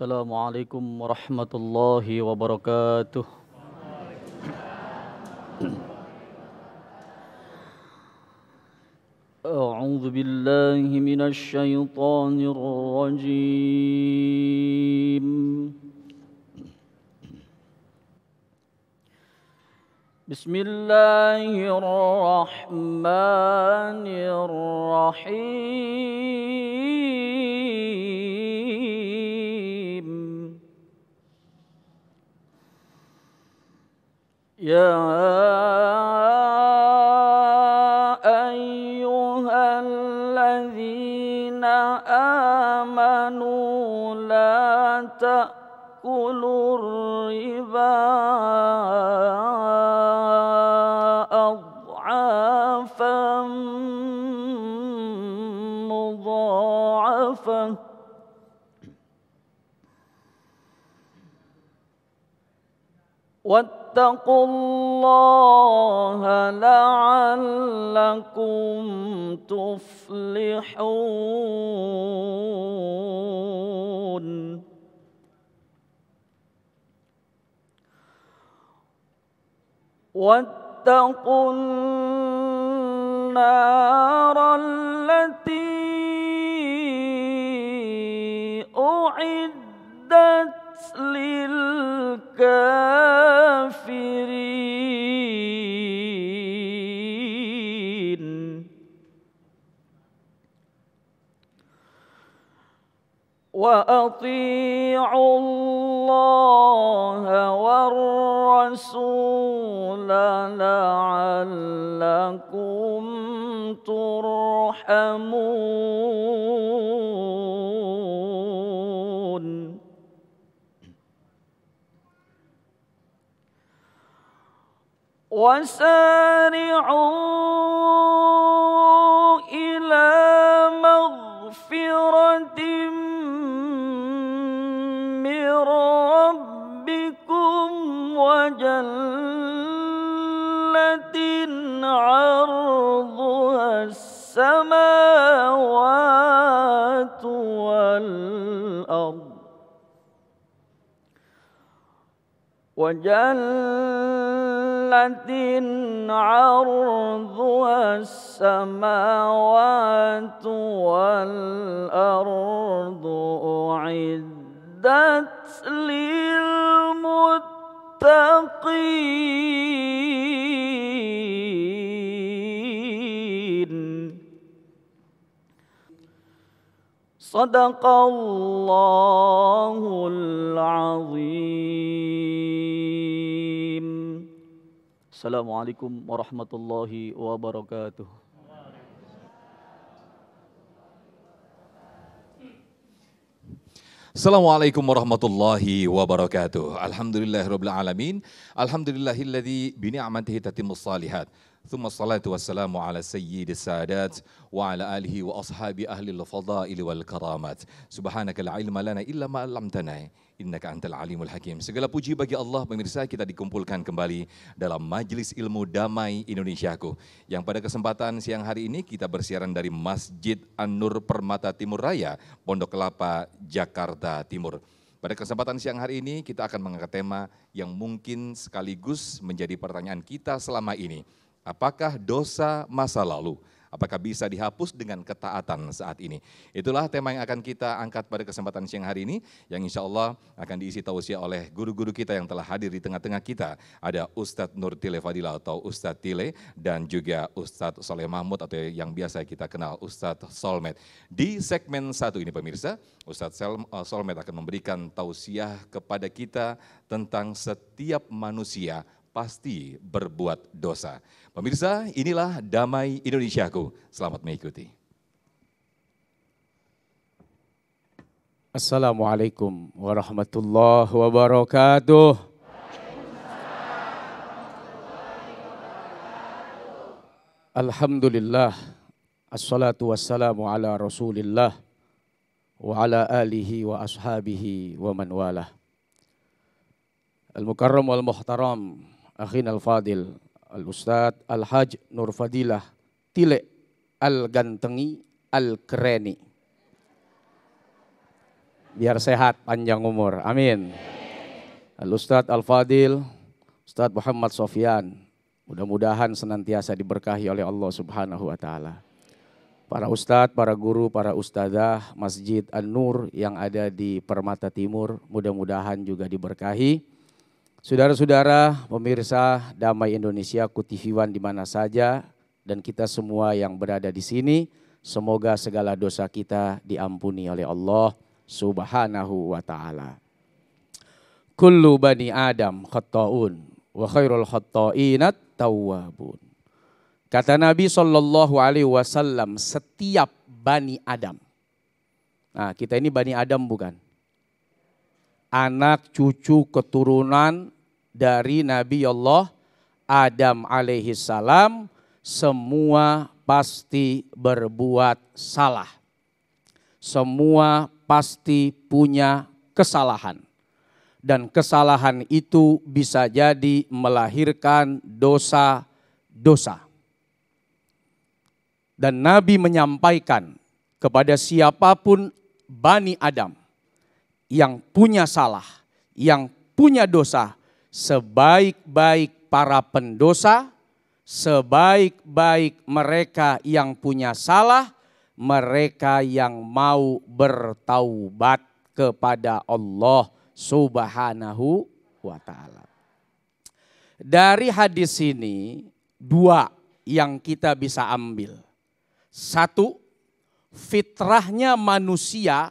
Assalamualaikum warahmatullahi wabarakatuh. أعوذ بالله من الشيطان الرجيم. بسم الله الرحمن الرحيم. يا أيها الذين آمنوا لا تأكلوا الربا أضعافا مضاعفة واتقوا الله لعلكم تفلحون. واتقوا النار التي أعدت للكافرين. وأطيعوا الله والرسول لعلكم ترحمون. وسارعوا إلى مغفرة من ربكم وجنة عرضها السماوات والأرض عرضها السماوات والأرض أعدت للمتقين. صدق الله العظيم. Assalamualaikum warahmatullahi wabarakatuh. Assalamualaikum warahmatullahi wabarakatuh. Alhamdulillahirabbil alamin. Alhamdulillahilladzi bi ni'matihi tatimmus shalihat. Tsumma ssalatu wassalamu ala sayyidis sadat wa ala alihi wa ashabi ahlil fadaili wal karamat. Subhanaka la ilma lana illa ma 'allamtana innaka antal alimul hakim. Segala puji bagi Allah, pemirsa, kita dikumpulkan kembali dalam Majelis Ilmu Damai Indonesiaku. Yang pada kesempatan siang hari ini kita bersiaran dari Masjid An-Nur Permata Timur Raya, Pondok Kelapa, Jakarta Timur. Pada kesempatan siang hari ini kita akan mengangkat tema yang mungkin sekaligus menjadi pertanyaan kita selama ini. Apakah dosa masa lalu? Apakah bisa dihapus dengan ketaatan saat ini? Itulah tema yang akan kita angkat pada kesempatan siang hari ini, yang insya Allah akan diisi tausiah oleh guru-guru kita yang telah hadir di tengah-tengah kita. Ada Ustadz Nur Tile Fadila atau Ustadz Tile, dan juga Ustadz Soleh Mahmud atau yang biasa kita kenal Ustadz Solmed. Di segmen 1 ini pemirsa, Ustadz Solmed akan memberikan tausiah kepada kita tentang setiap manusia pasti berbuat dosa. Pemirsa, inilah Damai Indonesiaku. Selamat mengikuti. Assalamualaikum warahmatullahi wabarakatuh. Alhamdulillah, assalatu wassalamu ala rasulillah wa ala alihi wa ashabihi wa man walah. Al-Mukarram wal Muhtaram, akhin al-Fadil, Al-Ustadz Al-Haj Nur Fadilah Tile Al-Gantengi Al-Kereni. biar sehat, panjang umur. Amin. Al-Ustadz Al-Fadil, Ustadz Muhammad Sofyan, mudah-mudahan senantiasa diberkahi oleh Allah Subhanahu wa Ta'ala. Para ustadz, para guru, para ustadzah Masjid An-Nur yang ada di Permata Timur, mudah-mudahan juga diberkahi. Saudara-saudara, pemirsa Damai Indonesia, QTV One di mana saja, dan kita semua yang berada di sini, semoga segala dosa kita diampuni oleh Allah Subhanahu wa Ta'ala. Kullu bani Adam khatta'un wa khairul khatta'inat tawwabun. Kata Nabi SAW, setiap bani Adam. Nah, kita ini bani Adam bukan? Anak cucu keturunan dari Nabi Allah Adam alaihi salam, semua pasti berbuat salah. Semua pasti punya kesalahan. Dan kesalahan itu bisa jadi melahirkan dosa-dosa. Dan Nabi menyampaikan kepada siapapun Bani Adam yang punya salah, yang punya dosa, sebaik-baik para pendosa, sebaik-baik mereka yang punya salah, mereka yang mau bertaubat kepada Allah Subhanahu wa Ta'ala. Dari hadis ini, dua yang kita bisa ambil. Satu, fitrahnya manusia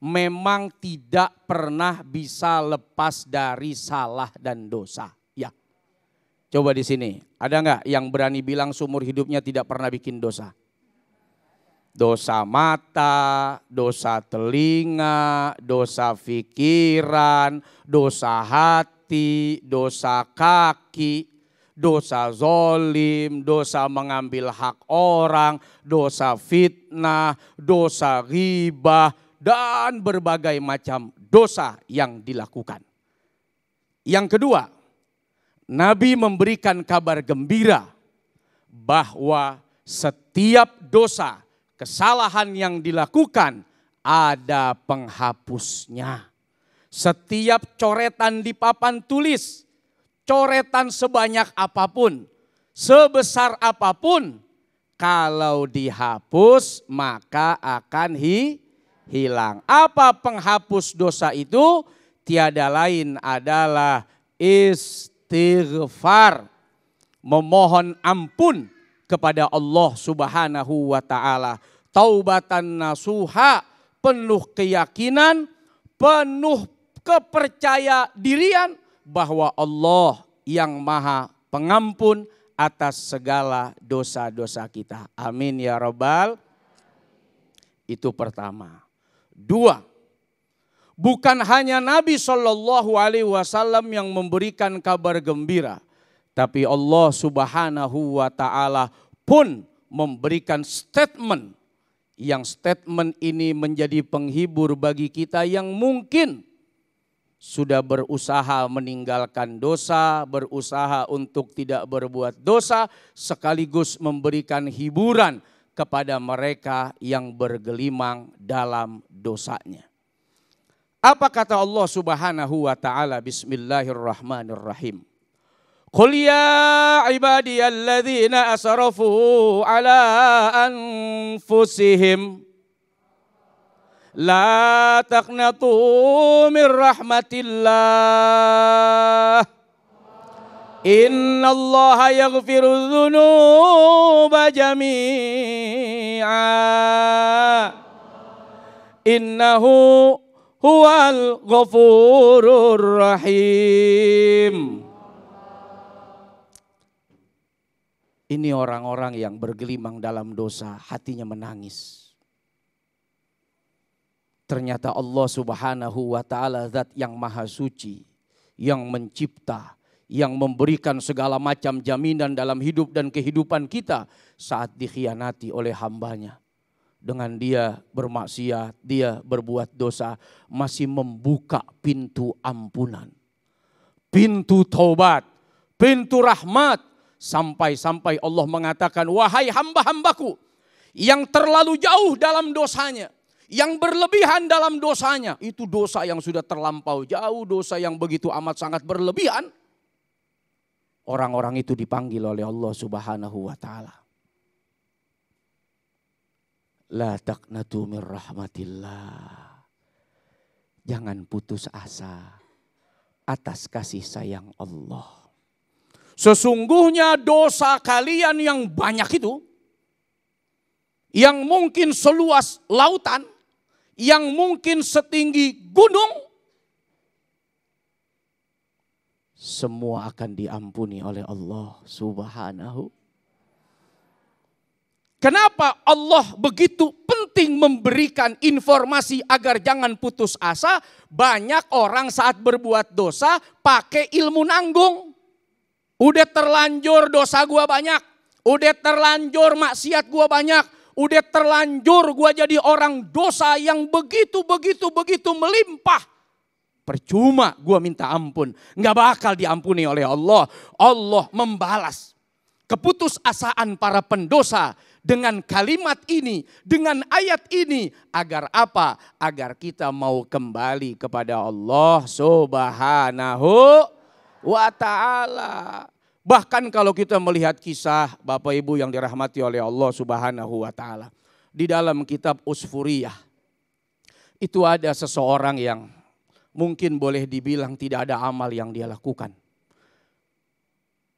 memang tidak pernah bisa lepas dari salah dan dosa. Ya, coba di sini, ada nggak yang berani bilang seumur hidupnya tidak pernah bikin dosa? Dosa mata, dosa telinga, dosa pikiran, dosa hati, dosa kaki, dosa zolim, dosa mengambil hak orang, dosa fitnah, dosa ghibah, dan berbagai macam dosa yang dilakukan. Yang kedua, Nabi memberikan kabar gembira bahwa setiap dosa, kesalahan yang dilakukan ada penghapusnya. Setiap coretan di papan tulis, coretan sebanyak apapun, sebesar apapun, kalau dihapus maka akan hilang. Apa penghapus dosa itu? Tiada lain adalah istighfar. Memohon ampun kepada Allah Subhanahu wa Ta'ala. Taubatan nasuha, penuh keyakinan, penuh kepercaya dirian bahwa Allah yang maha pengampun atas segala dosa-dosa kita. Amin ya Rabbal. Itu pertama. Dua, bukan hanya Nabi SAW yang memberikan kabar gembira, tapi Allah Subhanahu wa Ta'ala pun memberikan statement, yang statement ini menjadi penghibur bagi kita yang mungkin sudah berusaha meninggalkan dosa, berusaha untuk tidak berbuat dosa, sekaligus memberikan hiburan kepada mereka yang bergelimang dalam dosanya. Apa kata Allah Subhanahu wa Ta'ala? Bismillahirrahmanirrahim. Qul ya ibadiyalladzina asrafu ala anfusihim la taqnatu min rahmatillah. Innallaha yaghfiru dzunuba jami'a. Innahu huwal ghafurur rahim. Ini orang-orang yang bergelimang dalam dosa, hatinya menangis. Ternyata Allah Subhanahu wa Ta'ala zat yang maha suci, yang mencipta, yang memberikan segala macam jaminan dalam hidup dan kehidupan kita saat dikhianati oleh hambanya. Dengan dia bermaksiat, dia berbuat dosa, masih membuka pintu ampunan, pintu taubat, pintu rahmat. Sampai-sampai Allah mengatakan, wahai hamba-hambaku yang terlalu jauh dalam dosanya, yang berlebihan dalam dosanya, itu dosa yang sudah terlampau jauh, dosa yang begitu amat sangat berlebihan. Orang-orang itu dipanggil oleh Allah Subhanahu wa taala. La taqnatu min rahmatillah. Jangan putus asa atas kasih sayang Allah. Sesungguhnya dosa kalian yang banyak itu, yang mungkin seluas lautan, yang mungkin setinggi gunung, semua akan diampuni oleh Allah Subhanahu. Kenapa Allah begitu penting memberikan informasi agar jangan putus asa? Banyak orang saat berbuat dosa pakai ilmu nanggung. Udah terlanjur dosa gua banyak, udah terlanjur maksiat gua banyak, udah terlanjur gua jadi orang dosa yang begitu melimpah. Percuma gua minta ampun, nggak bakal diampuni oleh Allah. Allah membalas keputusasaan para pendosa dengan kalimat ini, dengan ayat ini. Agar apa? Agar kita mau kembali kepada Allah Subhanahu wa ta'ala. Bahkan kalau kita melihat kisah Bapak Ibu yang dirahmati oleh Allah Subhanahu wa ta'ala. Di dalam kitab Usfuriyah, itu ada seseorang yang mungkin boleh dibilang tidak ada amal yang dia lakukan.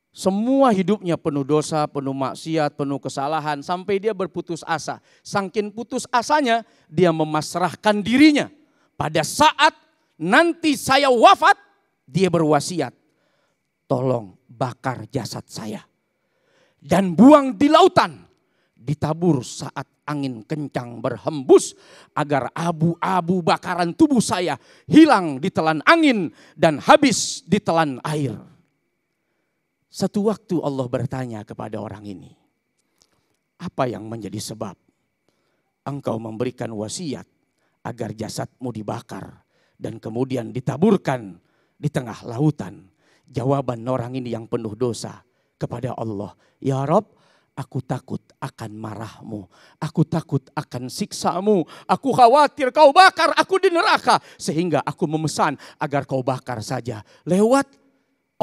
Semua hidupnya penuh dosa, penuh maksiat, penuh kesalahan. Sampai dia berputus asa. Saking putus asanya, dia memasrahkan dirinya. Pada saat nanti saya wafat, dia berwasiat, tolong bakar jasad saya dan buang di lautan, ditabur saat angin kencang berhembus, agar abu-abu bakaran tubuh saya hilang ditelan angin dan habis ditelan air. Satu waktu Allah bertanya kepada orang ini, apa yang menjadi sebab engkau memberikan wasiat agar jasadmu dibakar dan kemudian ditaburkan di tengah lautan? Jawaban orang ini yang penuh dosa kepada Allah, ya Rob, aku takut akan marahmu, aku takut akan siksamu, aku khawatir kau bakar aku di neraka, sehingga aku memesan agar kau bakar saja. Lewat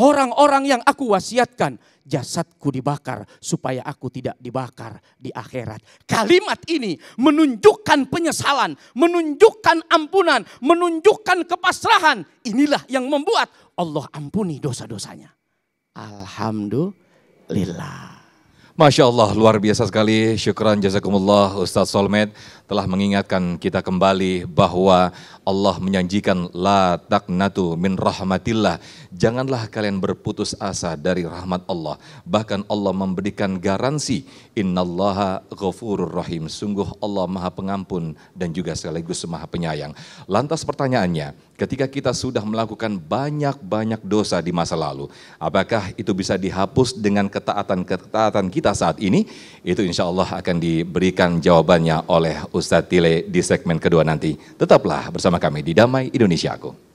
orang-orang yang aku wasiatkan, jasadku dibakar supaya aku tidak dibakar di akhirat. Kalimat ini menunjukkan penyesalan, menunjukkan ampunan, menunjukkan kepasrahan. Inilah yang membuat Allah ampuni dosa-dosanya. Alhamdulillah. Masya Allah, luar biasa sekali. Syukran jazakumullah Ustaz Solmed telah mengingatkan kita kembali bahwa Allah menjanjikan la taqnatu min rahmatillah. Janganlah kalian berputus asa dari rahmat Allah. Bahkan Allah memberikan garansi, innallaha ghafurur rahim. Sungguh Allah Maha Pengampun dan juga sekaligus Maha Penyayang. Lantas pertanyaannya, ketika kita sudah melakukan banyak-banyak dosa di masa lalu, apakah itu bisa dihapus dengan ketaatan kita saat ini? Itu insya Allah akan diberikan jawabannya oleh Ustadz Tile di segmen kedua nanti. Tetaplah bersama kami di Damai Indonesiaku.